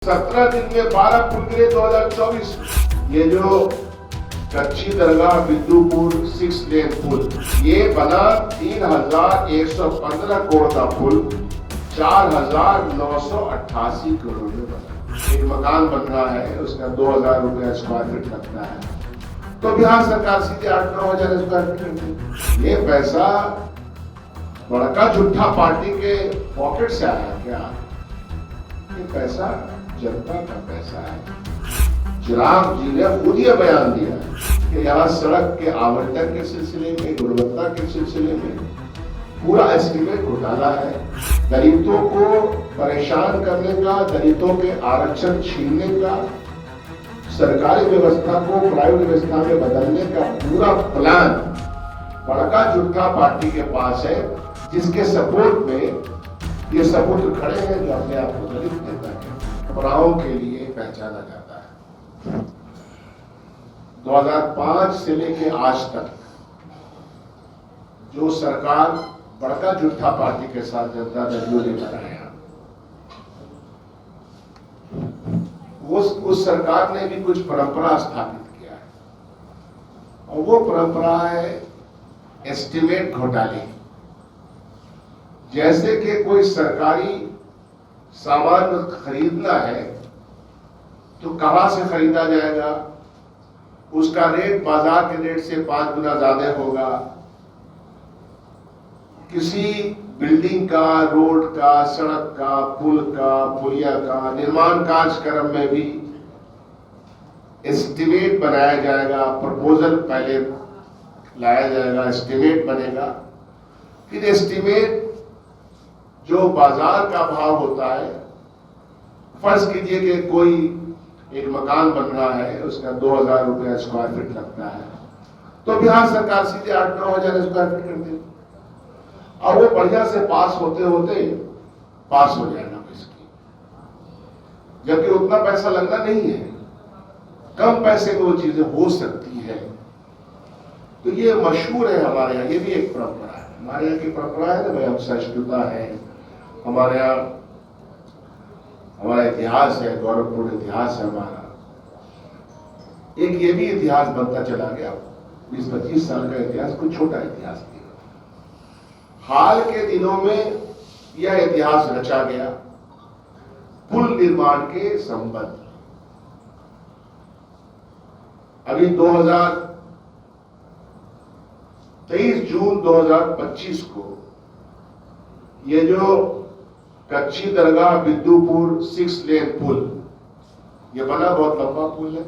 17 दिन में 12 पुल गिरे 2024 में। ये जो कच्ची दरगाह बिंदुपुर 6 लेन पुल ये बना 3,115 करोड़ का पुल 4,988 करोड़ में बना। एक मकान बन रहा है उसका 2,000 रुपया स्क्वायर फीट लगता है तो बिहार सरकार सीधे 8-9 हजार स्क्वायर फीट करती है। ये पैसा बड़का झूठा पार्टी के पॉकेट से आया क्या? ये पैसा जनता का पैसा है। चिराग जी ने खुद ये बयान दिया कि यहाँ सड़क के आवंटन के सिलसिले में, गुणवत्ता के सिलसिले में पूरा एस्टीमेट घोटाला है। दलितों को परेशान करने का, दलितों के आरक्षण छीनने का, सरकारी व्यवस्था को प्राइवेट व्यवस्था में बदलने का पूरा प्लान बड़का झूठा पार्टी के पास है, जिसके सपोर्ट में ये सपुत्र खड़े हैं जो अपने आप को दलित नेता है अपराधों के लिए पहचाना जाता है। 2005 से लेके आज तक जो सरकार बड़का झूठा पार्टी के साथ जनता दल ने बनाया, उस सरकार ने भी कुछ परंपरा स्थापित किया है और वो परंपरा है एस्टीमेट घोटाले। जैसे कि कोई सरकारी सामान खरीदना है तो कहां से खरीदा जाएगा, उसका रेट बाजार के रेट से 5 गुना ज्यादा होगा। किसी बिल्डिंग का, रोड का, सड़क का, पुल का, पुलिया का निर्माण कार्यक्रम में भी एस्टीमेट बनाया जाएगा। प्रपोजल पहले लाया जाएगा, एस्टीमेट बनेगा, फिर एस्टीमेट जो बाजार का भाव होता है, फर्ज कीजिए कि कोई एक मकान बन रहा है उसका 2,000 रुपया स्क्वायर फीट लगता है तो बिहार सरकार सीधे 8-9 हजार स्क्वायर फीट कर देगी और वो बढ़िया से पास होते होते पास हो जाएगा इसकी, जबकि उतना पैसा लगना नहीं है। कम पैसे में वो चीजें हो सकती है। तो ये मशहूर है हमारे यहाँ, ये भी एक परंपरा है। हमारे यहाँ की परंपरा है ना भाई, हम सहिष्णुता है हमारे यहाँ, हमारा इतिहास है, गौरवपूर्ण इतिहास है हमारा। एक ये भी इतिहास बनता चला गया, 20-25 साल का इतिहास, कुछ छोटा इतिहास नहीं। हाल के दिनों में यह इतिहास रचा गया पुल निर्माण के संबंध। अभी 23 जून 2025 को ये जो कच्ची दरगाह बिंदुपुर 6 लेन पुल ये बना, बहुत लंबा पुल है।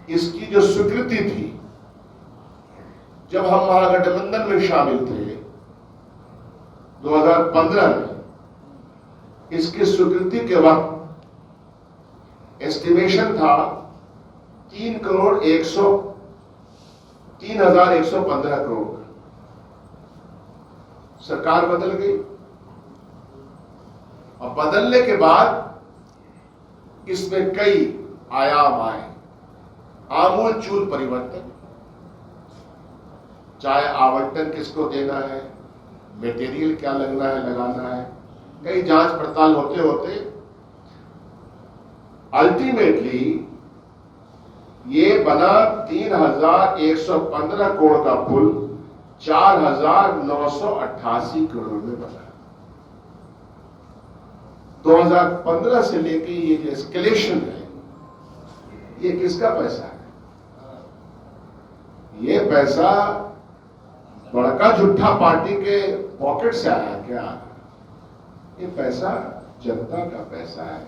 इसकी जो स्वीकृति थी जब हम महागठबंधन में शामिल थे 2015 में, इसकी स्वीकृति के वक्त एस्टिमेशन था 3,115 करोड़। सरकार बदल गई और बदलने के बाद इसमें कई आयाम आए, आमूलचूल परिवर्तन। चाहे आवंटन किसको देना है, मटेरियल क्या लगना है, लगाना है, कई जांच पड़ताल होते होते अल्टीमेटली ये बना 3,115 करोड़ का पुल 4,988 करोड़ में बना। 2015 से लेके ये जो एस्केलेशन है, ये किसका पैसा है? ये पैसा बड़का झूठा पार्टी के पॉकेट से आया क्या? ये पैसा जनता का पैसा है।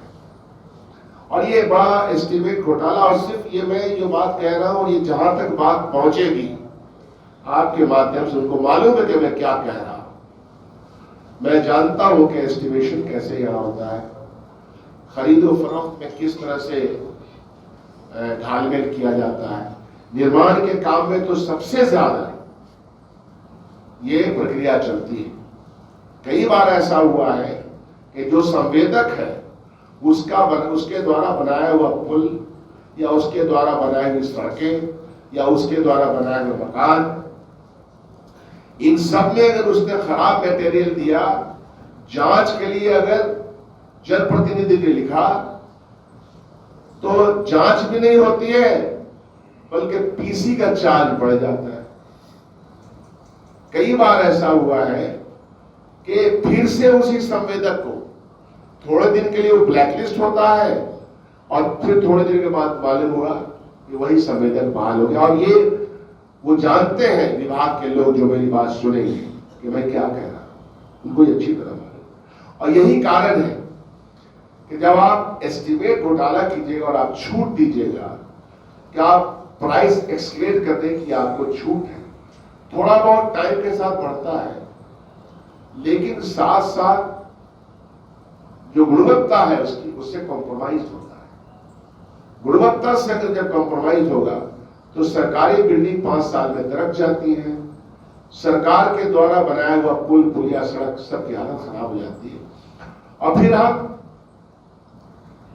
और ये बड़ा एस्टीमेट घोटाला, और सिर्फ ये मैं जो बात कह रहा हूं, ये जहां तक बात पहुंचेगी आपके माध्यम से, उनको मालूम है कि मैं क्या कह रहा हूं। मैं जानता हूं कि एस्टिमेशन कैसे यहां होता है, खरीदो फरोख्त में किस तरह से घालमेल किया जाता है। निर्माण के काम में तो सबसे ज्यादा ये प्रक्रिया चलती है। कई बार ऐसा हुआ है कि जो संवेदक है उसके द्वारा बनाया हुआ पुल या उसके द्वारा बनाई हुई सड़कें या उसके द्वारा बनाए हुए मकान, इन सब में अगर उसने खराब मटेरियल दिया, जांच के लिए अगर जनप्रतिनिधि ने लिखा तो जांच भी नहीं होती है, बल्कि पीसी का चार्ज बढ़ जाता है। कई बार ऐसा हुआ है कि फिर से उसी संवेदक को थोड़े दिन के लिए वो ब्लैकलिस्ट होता है और फिर थोड़े दिन के बाद मालूम हुआ कि वही संवेदक बहाल हो गया। और ये वो जानते हैं विभाग के लोग जो मेरी बात सुनेंगे कि मैं क्या कह रहा हूं, उनको ये अच्छी तरह मालूम। और यही कारण है कि जब आप एस्टिमेट घोटाला कीजिएगा और आप छूट दीजिएगा कि आप प्राइस एक्सक्लेट कर दें कि आपको छूट है, थोड़ा बहुत टाइम के साथ बढ़ता है, लेकिन साथ साथ जो गुणवत्ता है उसकी उससे कॉम्प्रोमाइज होता है। गुणवत्ता से अगर जब कॉम्प्रोमाइज होगा तो सरकारी बिल्डिंग 5 साल में दरक जाती है, सरकार के द्वारा बनाया हुआ पुल पुलिया सड़क सबकी हालत खराब हो जाती है। और फिर हम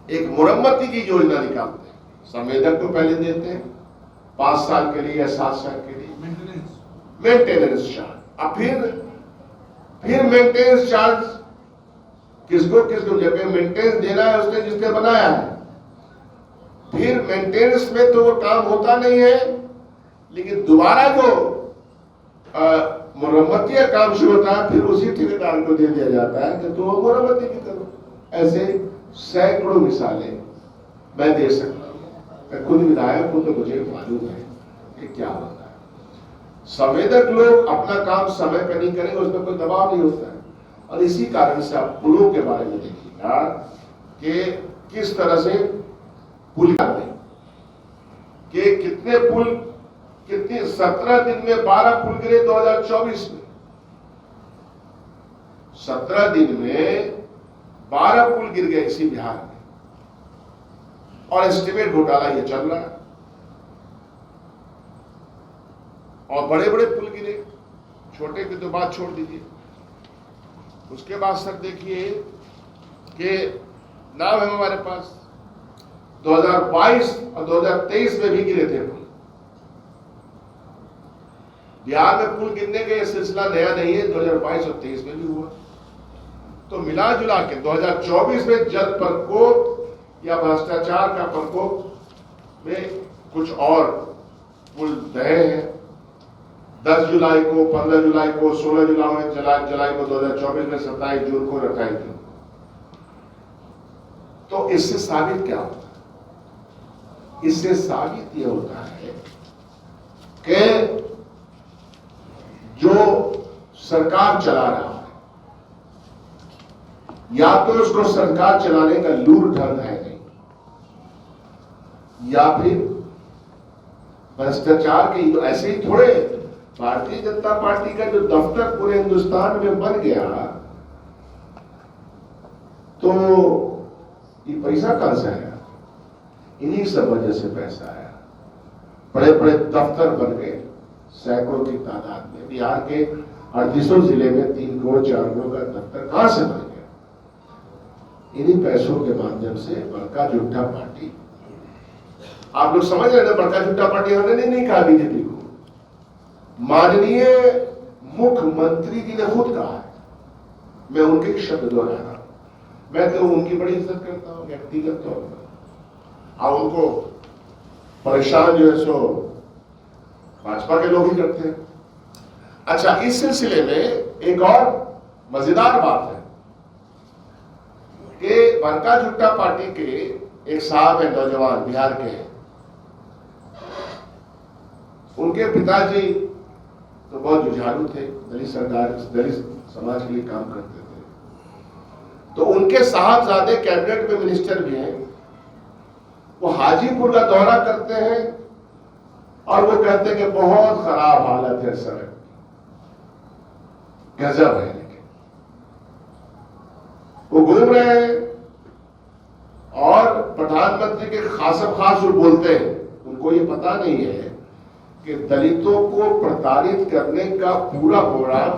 एक मुरम्मती की योजना निकालते हैं, संवेदक को पहले देते हैं 5 साल के लिए या 7 साल के लिए मेंटेनेंस चार्ज। अब फिर मेंटेनेंस चार्ज किसको जब मेंटेनेंस देना है उसने जिसने बनाया है, फिर मेंटेनेंस में तो वो काम होता नहीं है, लेकिन दोबारा जो मुरम्मती का काम शुरू होता है फिर उसी ठेकेदार को दे दिया जाता है कि तो मुरम्मती भी करो। ऐसे सैकड़ों मिसालें मैं दे सकता हूं। मैं खुद विधायक हूं तो मुझे मालूम है कि क्या होता है। संवेदक लोग अपना काम समय पर नहीं करेंगे, उसमें कोई दबाव नहीं होता है। और इसी कारण से आप पुलों के बारे में देखिएगा कि किस तरह से पुल कि कितने पुल, कितने 17 दिन में 12 पुल गिरे 2024 में। 17 दिन में 12 पुल गिर गए इसी बिहार में, और एस्टिमेट घोटाला ये चल रहा है। और बड़े बड़े पुल गिरे, छोटे की तो बात छोड़ दीजिए। उसके बाद सर देखिए कि नाम है हमारे पास 2022 और 2023 में भी गिरे थे पुल। बिहार में पुल गिरने का यह सिलसिला नया नहीं है, 2022 और 23 में भी हुआ। तो मिला जुला के 2024 में जल प्रकोप या भ्रष्टाचार का प्रकोप में कुछ और पुल दहे हैं। 10 जुलाई को, 15 जुलाई को, 16 जुलाई को 2024 में, 27 जून को, 28 जून को। तो इससे साबित क्या होता है? इससे साबित यह होता है कि जो सरकार चला रहा है, या तो उसको सरकार चलाने का लूर ढंग है नहीं, या फिर भ्रष्टाचार के ऐसे ही थोड़े। भारतीय जनता पार्टी का जो दफ्तर पूरे हिंदुस्तान में बन गया, तो ये पैसा कहां से आया? इन्हीं सब वजह से पैसा आया। बड़े बड़े दफ्तर बन गए सैकड़ों की तादाद में। बिहार के 38 जिले में 3 करोड़ 4 करोड़ का दफ्तर कहां से बन गया? इन्हीं पैसों के माध्यम से बड़का झूठा पार्टी। आप लोग समझ रहे हैं ना, बड़का झूठा पार्टी हमने नहीं कहा बीजेपी को। माननीय मुख्यमंत्री जी ने खुद कहा है, मैं उनके शब्द दोहरा रहा हूं। मैं तो उनकी बड़ी इज्जत करता हूं व्यक्तिगत तौर पर, और उनको परेशान जो है सो भाजपा के लोग ही करते हैं। अच्छा, इस सिलसिले में एक और मजेदार बात है कि बड़का झूठा पार्टी के एक साहब है, नौजवान बिहार के हैं। उनके पिताजी तो बहुत जुझारू थे, दलित समाज के लिए काम करते थे। तो उनके साहबजादे कैबिनेट में मिनिस्टर भी हैं। वो हाजीपुर का दौरा करते हैं और वो कहते हैं कि बहुत खराब हालत है सड़क, गजब है। लेकिन वो घूम रहे हैं और प्रधानमंत्री के खासम खास जो बोलते हैं, उनको ये पता नहीं है कि दलितों को प्रताड़ित करने का पूरा प्रोग्राम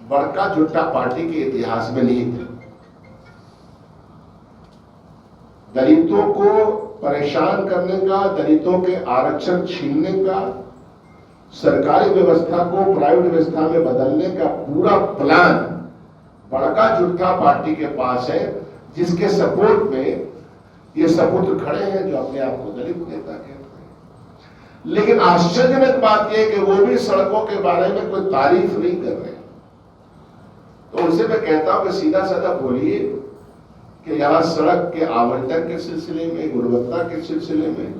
बड़का झूठा पार्टी के इतिहास में नहीं था। दलितों को परेशान करने का, दलितों के आरक्षण छीनने का, सरकारी व्यवस्था को प्राइवेट व्यवस्था में बदलने का पूरा प्लान बड़का झूठा पार्टी के पास है, जिसके सपोर्ट में ये सपुत्र खड़े हैं जो अपने आप को दलित नेता कहते हैं। लेकिन आश्चर्यजनक बात यह कि वो भी सड़कों के बारे में कोई तारीफ नहीं कर रहे। तो उनसे मैं कहता हूं कि सीधा साधा बोलिए कि यहां सड़क के आवंटन के सिलसिले में, गुणवत्ता के सिलसिले में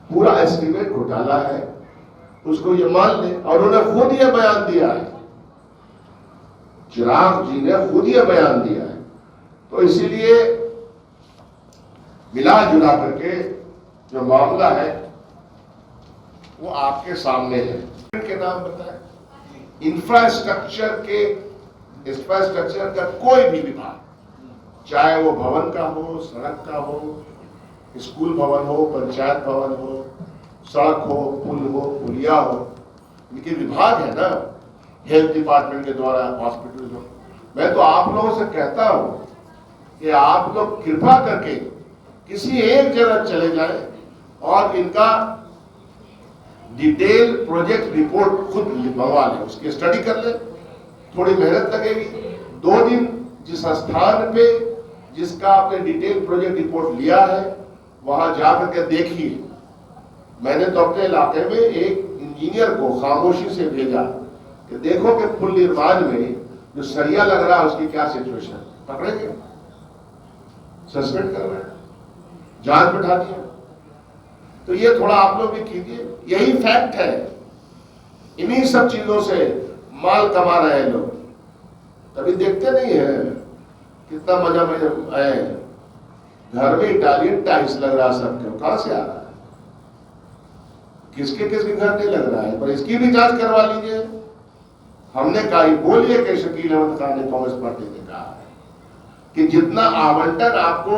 पूरा एस्टीमेट घोटाला है, उसको ये मान ले। और उन्होंने खुद ये बयान दिया है, चिराग जी ने खुद ये बयान दिया है। तो इसीलिए मिला जुला करके जो मामला है वो आपके सामने है। के नाम बताएं, इंफ्रास्ट्रक्चर का कोई भी विभाग, चाहे वो भवन का हो, सड़क का हो, स्कूल भवन हो, पंचायत भवन हो, सड़क हो, पुल हो, पुलिया हो, इनके विभाग है ना, हेल्थ डिपार्टमेंट के द्वारा, हॉस्पिटल हो। मैं तो आप लोगों से कहता हूं कि आप लोग कृपा करके किसी एक जगह चले जाएं और इनका डिटेल प्रोजेक्ट रिपोर्ट खुद मंगवा लें, उसकी स्टडी कर लें। थोड़ी मेहनत लगेगी, 2 दिन जिस स्थान पे जिसका आपने डिटेल प्रोजेक्ट रिपोर्ट लिया है वहां जाकर के देखिए। मैंने तो अपने इलाके में एक इंजीनियर को खामोशी से भेजा कि देखो कि पुल निर्माण में जो सरिया लग रहा है उसकी क्या सिचुएशन है, पकड़ेंगे, सस्पेंड कर रहे हैं, जांच बैठा दिया। तो ये थोड़ा आप लोग भी कीजिए, यही फैक्ट है। इन्हीं सब चीजों से माल कमा रहे हैं लोग, तभी देखते नहीं है कितना मजा में आए। घर में इटालियन टाइल्स लग रहा है सबके, कहां से आ रहा है, किसके किसके घर नहीं लग रहा है, पर इसकी भी जांच करवा लीजिए। हमने कहा, बोलिए कि शकील अहमद खान ने, कांग्रेस पार्टी ने कहा है कि जितना आवंटन आपको,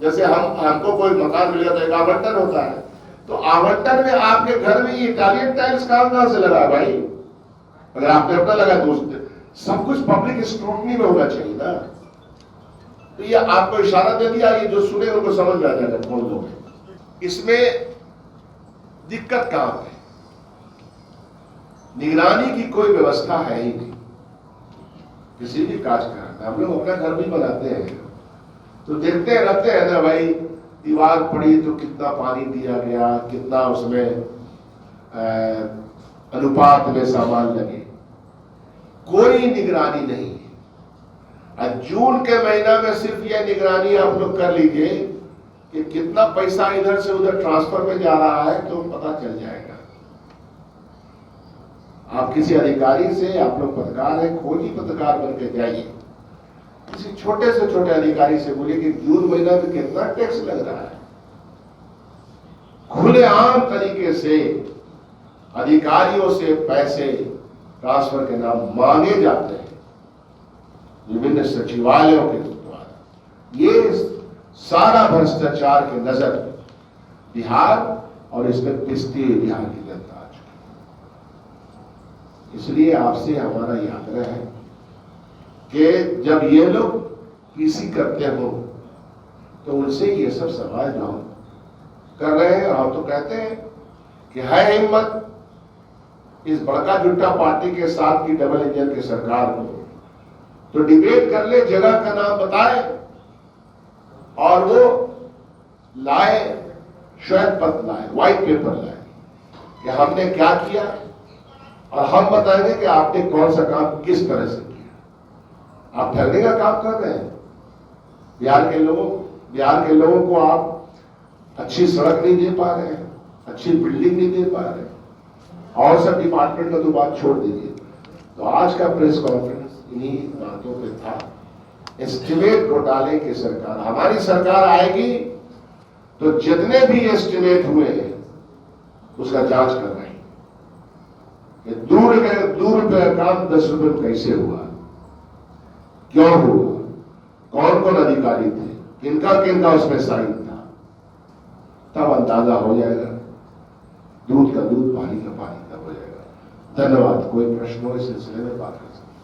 जैसे हमको कोई मकान मिलेगा तो एक आवंटन होता है, तो आवंटन में आपके घर में ये इटालियन टाइल्स कहां से लगा भाई? अगर आपने अपना लगा तो सब कुछ पब्लिक स्क्रूटनी में होना चाहिए ना। तो ये आपको इशारा दे दिया, ये जो सुने उनको समझ में आ जाएगा कौन लोग हैं। इसमें दिक्कत कहां है? निगरानी की कोई व्यवस्था है ही नहीं किसी भी कार्यक्रम में। हम लोग अपना घर भी बनाते हैं तो देखते रहते हैं ना भाई, दीवार पड़ी तो कितना पानी दिया गया, कितना उसमें अनुपात में सामान लगे, कोई निगरानी नहीं है। जून के महीना में सिर्फ यह निगरानी आप लोग कर लीजिए कि कितना पैसा इधर से उधर ट्रांसफर में जा रहा है तो पता चल जाएगा। आप किसी अधिकारी से, आप लोग पत्रकार हैं, खोजी पत्रकार बनकर जाइए, किसी छोटे से छोटे अधिकारी से बोलिए कि जून महीना में कितना टैक्स लग रहा है। खुलेआम तरीके से अधिकारियों से पैसे ट्रांसफर के नाम मांगे जाते हैं विभिन्न सचिवालयों के द्वारा। ये सारा भ्रष्टाचार की नजर बिहार और इसमें पिसती हुई बिहार की जनता आ चुकी। इसलिए आपसे हमारा ये आग्रह है कि जब ये लोग पीसी करते हो तो उनसे ये सब सवाल जो कर रहे हैं, और हम तो कहते हैं कि है हिम्मत इस बड़का जुट्टा पार्टी के साथ की डबल इंजन की सरकार को, तो डिबेट कर ले, जगह का नाम बताए और वो लाए, श्वेत पत्र लाए, व्हाइट पेपर लाए कि हमने क्या किया, और हम बताएंगे कि आपने कौन सा काम किस तरह से किया। आप ठगने का काम कर रहे हैं बिहार के लोगों को आप अच्छी सड़क नहीं दे पा रहे हैं, अच्छी बिल्डिंग नहीं दे पा रहे हैं, और सब डिपार्टमेंट का तो बात छोड़ दीजिए। तो आज का प्रेस कॉन्फ्रेंस इन्हीं बातों पे था। एस्टिमेट घोटाले की सरकार, हमारी सरकार आएगी तो जितने भी एस्टिमेट हुए हैं उसका जांच कर रहे हैं। ये ₹2 का काम 10 रुपए में कैसे हुआ, क्यों हुआ, कौन कौन अधिकारी थे, किनका उसमें साइन था, तब अंदाजा हो जाएगा। दूध का दूध, पानी का पानी तब हो जाएगा। धन्यवाद। कोई प्रश्न हो इस सिलसिले में बात कर सकते हैं।